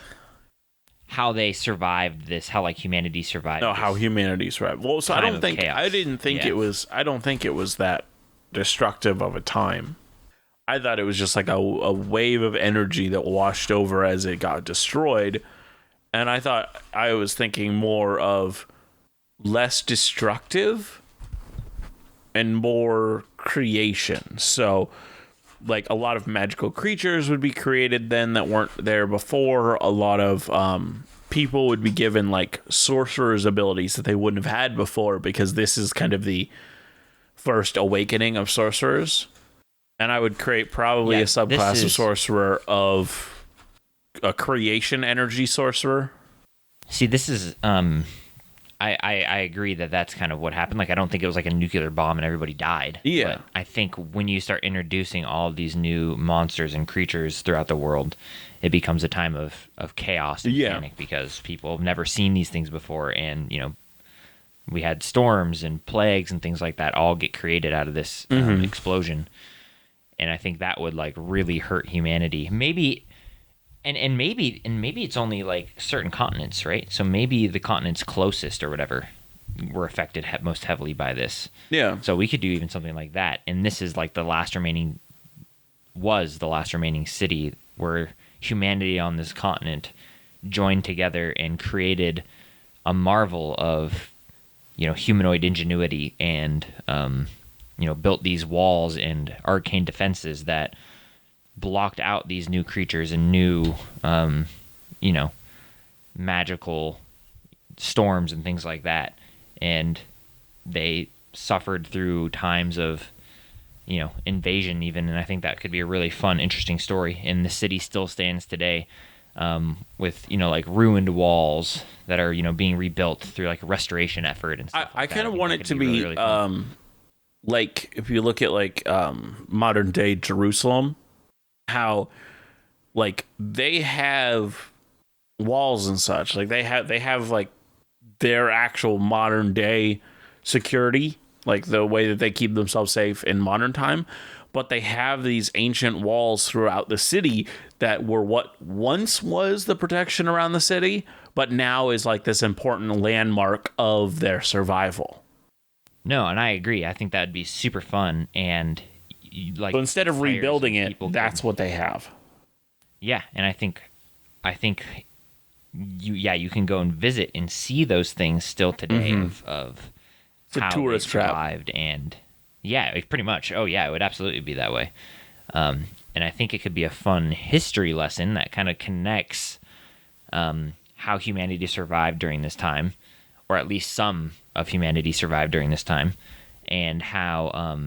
How they survived this, how like humanity survived. No, how humanity survived. Well, so I don't think it was that destructive of a time. I thought it was just like a wave of energy that washed over as it got destroyed. And I was thinking more of less destructive and more creation. So like a lot of magical creatures would be created then that weren't there before. A lot of people would be given like sorcerer's abilities that they wouldn't have had before, because this is kind of the first awakening of sorcerers. And I would create probably a subclass of sorcerer of a creation energy sorcerer. See, this is I agree that that's kind of what happened. Like, I don't think it was like a nuclear bomb and everybody died. Yeah. But I think when you start introducing all of these new monsters and creatures throughout the world, it becomes a time of chaos and panic, because people have never seen these things before. And, we had storms and plagues and things like that all get created out of this explosion. And I think that would like really hurt humanity. Maybe it's only like certain continents, right? So maybe the continents closest or whatever were affected most heavily by this. Yeah. So we could do even something like that. And this is like the last remaining city where humanity on this continent joined together and created a marvel of, humanoid ingenuity and, built these walls and arcane defenses that blocked out these new creatures and new, magical storms and things like that. And they suffered through times of, invasion even. And I think that could be a really fun, interesting story. And the city still stands today, with, like ruined walls that are, being rebuilt through like a restoration effort and stuff. I kind of want it to be, really like if you look at like modern day Jerusalem, how like they have walls and such, like they have like their actual modern day security, like the way that they keep themselves safe in modern time, but they have these ancient walls throughout the city that were what once was the protection around the city, but now is like this important landmark of their survival. No, and I agree. I think that'd be super fun. And like, so instead of rebuilding it, that's what they have. Yeah, and I think you can go and visit and see those things still today of it's how a tourist they survived. And yeah, pretty much. Oh yeah, it would absolutely be that way. And I think it could be a fun history lesson that kind of connects how humanity survived during this time, or at least some of humanity survived during this time, and how,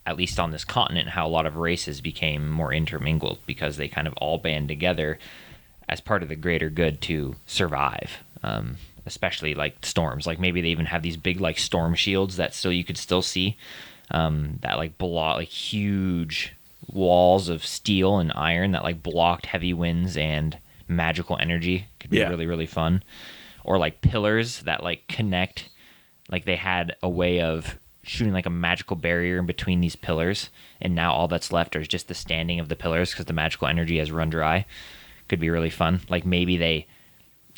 at least on this continent, how a lot of races became more intermingled because they kind of all band together as part of the greater good to survive, especially like storms. Like maybe they even have these big like storm shields that you could still see, that like block, like huge walls of steel and iron that like blocked heavy winds and magical energy. Could be really, really fun. or like pillars that like connect. Like they had a way of shooting like a magical barrier in between these pillars, and now all that's left is just the standing of the pillars because the magical energy has run dry. Could be really fun. Like maybe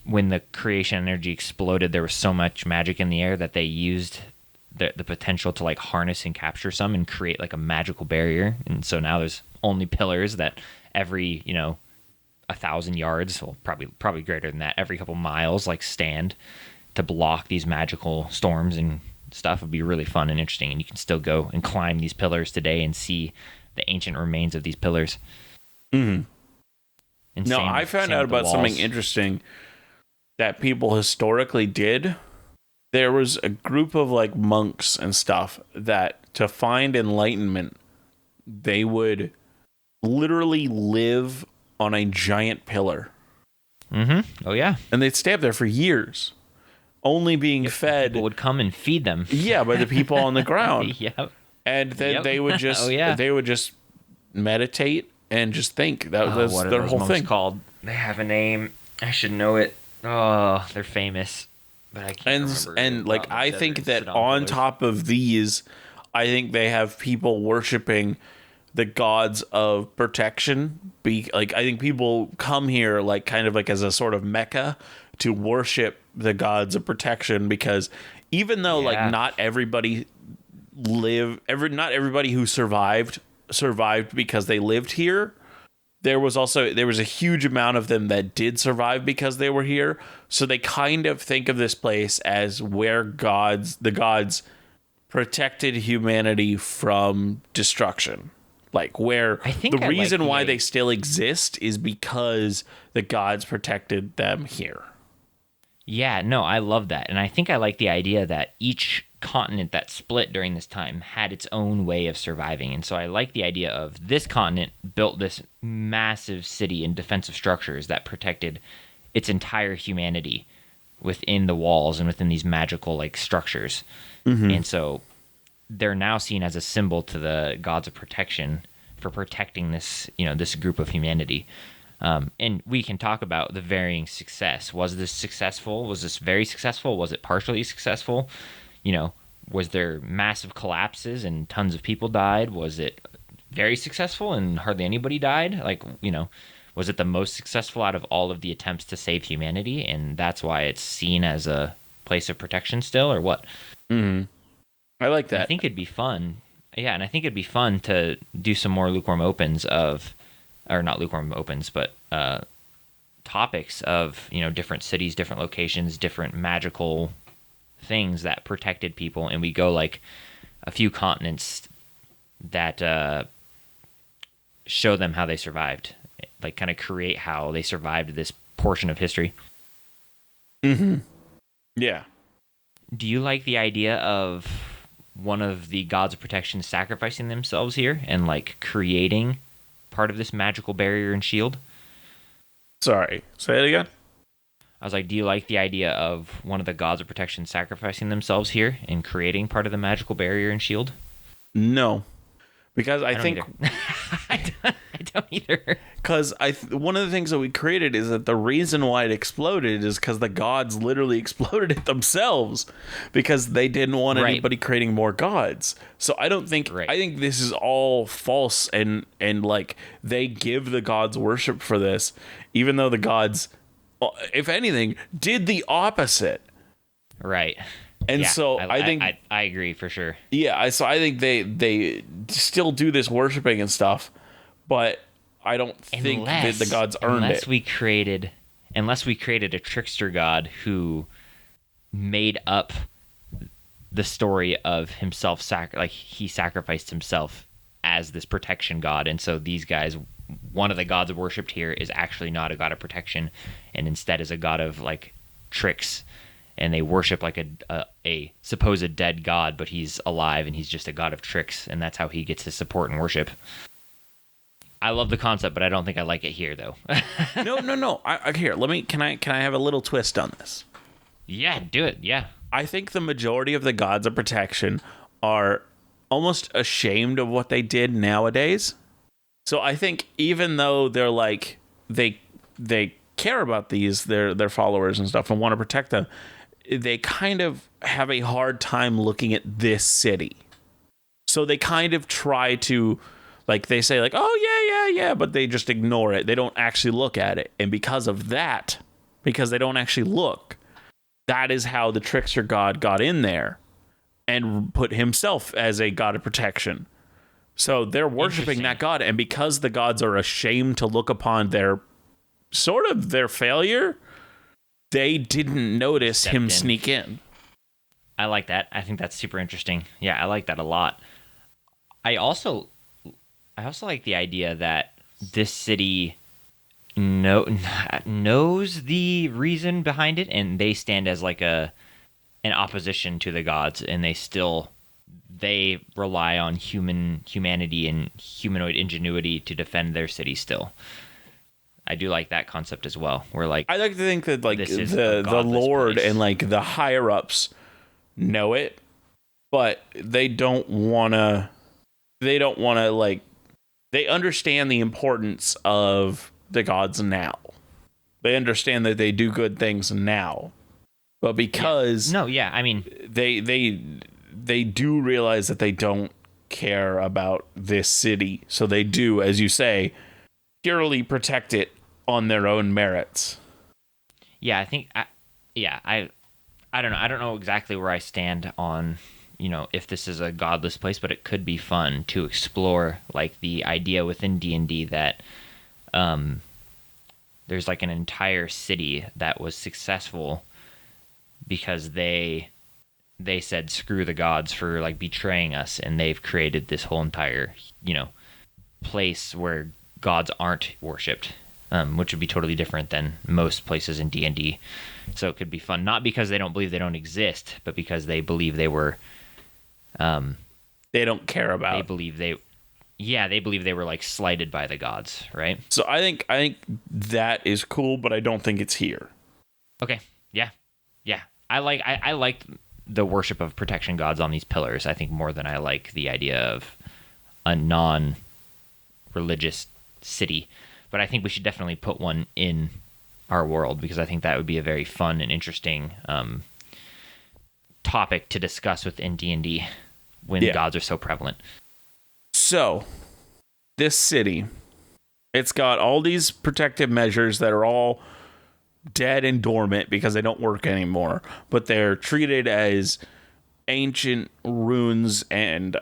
when the creation energy exploded, there was so much magic in the air that they used the potential to like harness and capture some and create like a magical barrier. And so now there's only pillars that every 1,000 yards, well, probably greater than that, every couple miles, like stand to block these magical storms and stuff. Would be really fun and interesting, and you can still go and climb these pillars today and see the ancient remains of these pillars. Mm-hmm. No, I found out about something interesting that people historically did. There was a group of like monks and stuff that to find enlightenment, they would literally live on a giant pillar. Mm-hmm. Oh yeah. And they'd stay up there for years, only being fed. People would come and feed them. Yeah, by the people on the ground. Yep. And then they would just they would just meditate and just think. That was what are their those whole monks thing. Called? They have a name. I should know it. Oh, they're famous, but I can't remember. And like I think that on top of these, I think they have people worshiping the gods of protection. I think people come here like kind of like as a sort of mecca to worship the gods of protection, because even though like not everybody who survived because they lived here, there was a huge amount of them that did survive because they were here. So they kind of think of this place as where the gods protected humanity from destruction. Like where the reason why they still exist is because the gods protected them here. Yeah, no, I love that. And I think I like the idea that each continent that split during this time had its own way of surviving. And so I like the idea of this continent built this massive city and defensive structures that protected its entire humanity within the walls and within these magical like structures. Mm-hmm. And so they're now seen as a symbol to the gods of protection for protecting this, this group of humanity. And we can talk about the varying success. Was this successful? Was this very successful? Was it partially successful? Was there massive collapses and tons of people died? Was it very successful and hardly anybody died? Like, was it the most successful out of all of the attempts to save humanity? And that's why it's seen as a place of protection still, or what? Mm-hmm. I like that. I think it'd be fun. Yeah, and I think it'd be fun to do some more lukewarm opens or not lukewarm opens, but topics of, different cities, different locations, different magical things that protected people, and we go like a few continents that show them how they survived, like kind of create how they survived this portion of history. Mm-hmm. Yeah. Do you like the idea of one of the gods of protection sacrificing themselves here and like creating part of this magical barrier and shield? Sorry, say it again. I was like, do you like the idea of one of the gods of protection sacrificing themselves here and creating part of the magical barrier and shield? No, because I think I don't either. Because one of the things that we created is that the reason why it exploded is because the gods literally exploded it themselves because they didn't want anybody creating more gods. So I don't think I think this is all false, and like they give the gods worship for this, even though the gods, if anything, did the opposite. Right. And so I think I agree for sure. Yeah, so I think they still do this worshiping and stuff, but I don't think that the gods earned it. Unless we created a trickster god who made up the story of himself, he sacrificed himself as this protection god, and so these guys, one of the gods worshipped here is actually not a god of protection, and instead is a god of like tricks, and they worship like a supposed dead god, but he's alive and he's just a god of tricks, and that's how he gets his support and worship. I love the concept, but I don't think I like it here, though. No. Here, can I have a little twist on this? Yeah, do it. Yeah. I think the majority of the gods of protection are almost ashamed of what they did nowadays. So I think even though they're like they care about their followers and stuff and want to protect them, they kind of have a hard time looking at this city. So they kind of try to, like, they say like, oh yeah, but they just ignore it. They don't actually look at it. And because of that, because they don't actually look, that is how the trickster god got in there and put himself as a god of protection. So they're worshiping that god. And because the gods are ashamed to look upon their failure, they didn't notice him sneak in. I like that. I think that's super interesting. Yeah, I like that a lot. I also like the idea that this city knows the reason behind it, and they stand as like an opposition to the gods, and they rely on humanity and humanoid ingenuity to defend their city still. I do like that concept as well. Where like I like to think that like the Lord place. And like the higher ups know it, but they don't wanna like, they understand the importance of the gods now. They understand that they do good things now. But because I mean they do realize that they don't care about this city, so they do, as you say, purely protect it on their own merits. Yeah, I think I don't know. I don't know exactly where I stand on, if this is a godless place, but it could be fun to explore like the idea within D&D that there's like an entire city that was successful because they said screw the gods for like betraying us, and they've created this whole entire place where gods aren't worshipped, which would be totally different than most places in D&D. So it could be fun, not because they don't believe they don't exist, but because they believe they were they don't care about. They believe they were like slighted by the gods, right? So I think that is cool, but I don't think it's here. Okay. Yeah. I like the worship of protection gods on these pillars, I think, more than I like the idea of a non-religious city. But I think we should definitely put one in our world, because I think that would be a very fun and interesting topic to discuss within D&D when gods are so prevalent. So, this city, it's got all these protective measures that are all dead and dormant because they don't work anymore, but they're treated as ancient ruins, and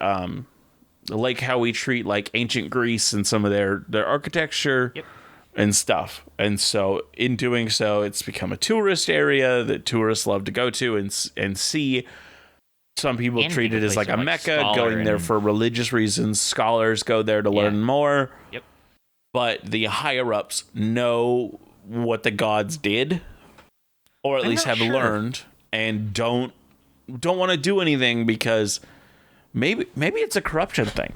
like how we treat like ancient Greece and some of their architecture and stuff. And so in doing so, it's become a tourist area that tourists love to go to and see. Some people treat it as like a mecca, going there for religious reasons. Scholars go there to learn more. Yep. But the higher ups know what the gods did, or at least have learned, and don't want to do anything because maybe it's a corruption thing.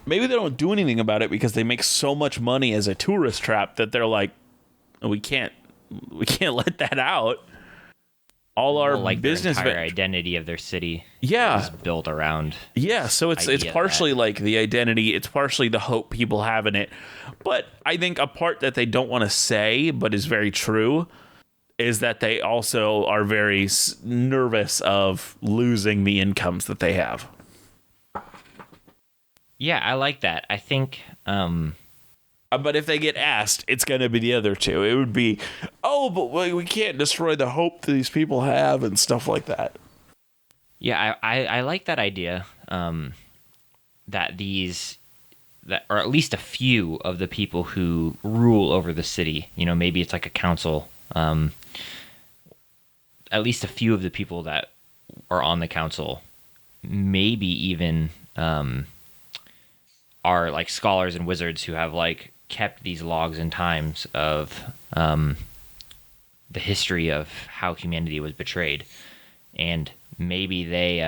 Maybe they don't do anything about it because they make so much money as a tourist trap that they're like, we can't let that out. All our like business, their entire identity of their city, is built around. Yeah, so it's partially like the identity, it's partially the hope people have in it. But I think a part that they don't want to say, but is very true, is that they also are very nervous of losing the incomes that they have. Yeah, I like that. I think. But if they get asked, it's going to be the other two. It would be, but we can't destroy the hope that these people have and stuff like that. Yeah, I like that idea. That or at least a few of the people who rule over the city, maybe it's like a council. At least a few of the people that are on the council, maybe even are like scholars and wizards who have like kept these logs and times of the history of how humanity was betrayed, and maybe they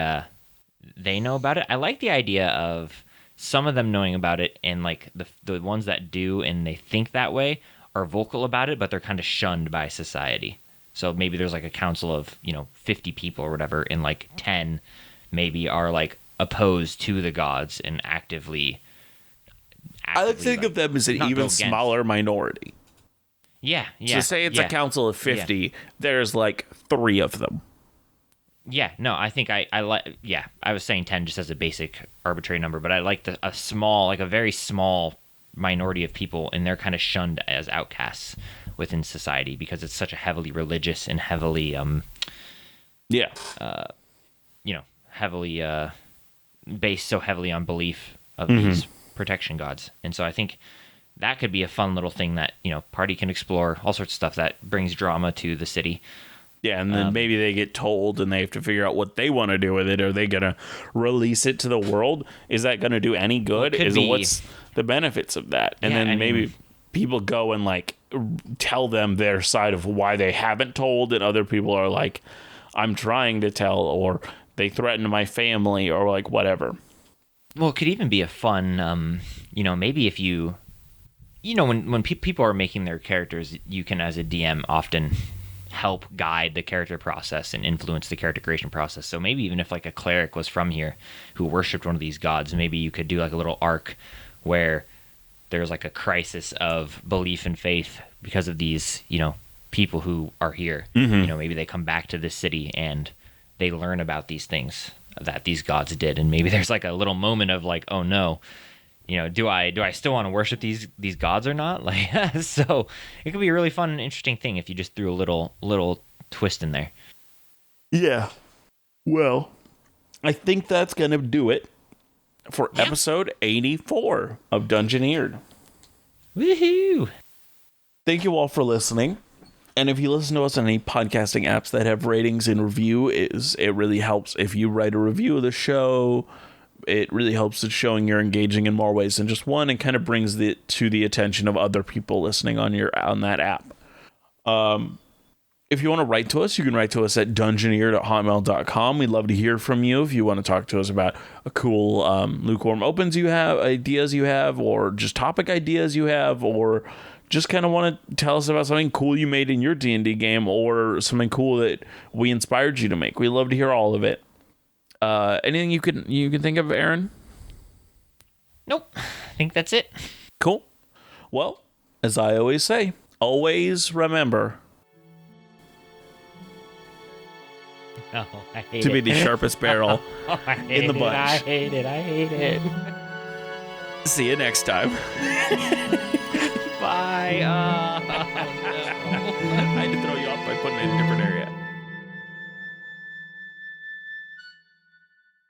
know about it. I like the idea of some of them knowing about it, and like the ones that do and they think that way are vocal about it, but they're kind of shunned by society. So maybe there's like a council of 50 people or whatever, and like 10 maybe are like opposed to the gods and actively I like to think of them as an even smaller minority. Yeah. So say it's a council of 50, there's like 3 of them. Yeah, no, I think I like. Yeah, I was saying 10 just as a basic arbitrary number, but I like a very small minority of people, and they're kind of shunned as outcasts within society because it's such a heavily religious and heavily heavily based so heavily on belief of these protection gods. And so I think that could be a fun little thing that, party can explore, all sorts of stuff that brings drama to the city. Yeah, and then maybe they get told and they have to figure out what they want to do with it. Are they going to release it to the world? Is that going to do any good? What's the benefits of that? And then maybe people go and like tell them their side of why they haven't told, and other people are like, I'm trying to tell, or they threaten my family, or like whatever. Well, it could even be a fun, maybe if you, when people are making their characters, you can, as a DM, often help guide the character process and influence the character creation process. So maybe even if like a cleric was from here who worshipped one of these gods, maybe you could do like a little arc where there's like a crisis of belief and faith because of these, people who are here. Maybe they come back to this city and they learn about these things that these gods did, and maybe there's like a little moment of like, oh no, do I still want to worship these gods or not? Like, so it could be a really fun and interesting thing if you just threw a little twist in there. Yeah. Well, I think that's going to do it for episode 84 of Dungeoneered. Woohoo! Thank you all for listening. And if you listen to us on any podcasting apps that have ratings and review, it really helps if you write a review of the show. It really helps with showing you're engaging in more ways than just one, and kind of brings it to the attention of other people listening on that app. If you want to write to us, you can write to us at dungeoneered@hotmail.com. We'd love to hear from you if you want to talk to us about a cool Lukewarm Opens you have, ideas you have, or just topic ideas you have, or just kind of want to tell us about something cool you made in your D&D game, or something cool that we inspired you to make. We'd love to hear all of it. Anything you can think of, Aaron? Nope. I think that's it. Cool. Well, as I always say, always remember to be the sharpest barrel in the bunch. I hate it. See you next time. Bye. Oh, no. I had to throw you off by putting it in a different area.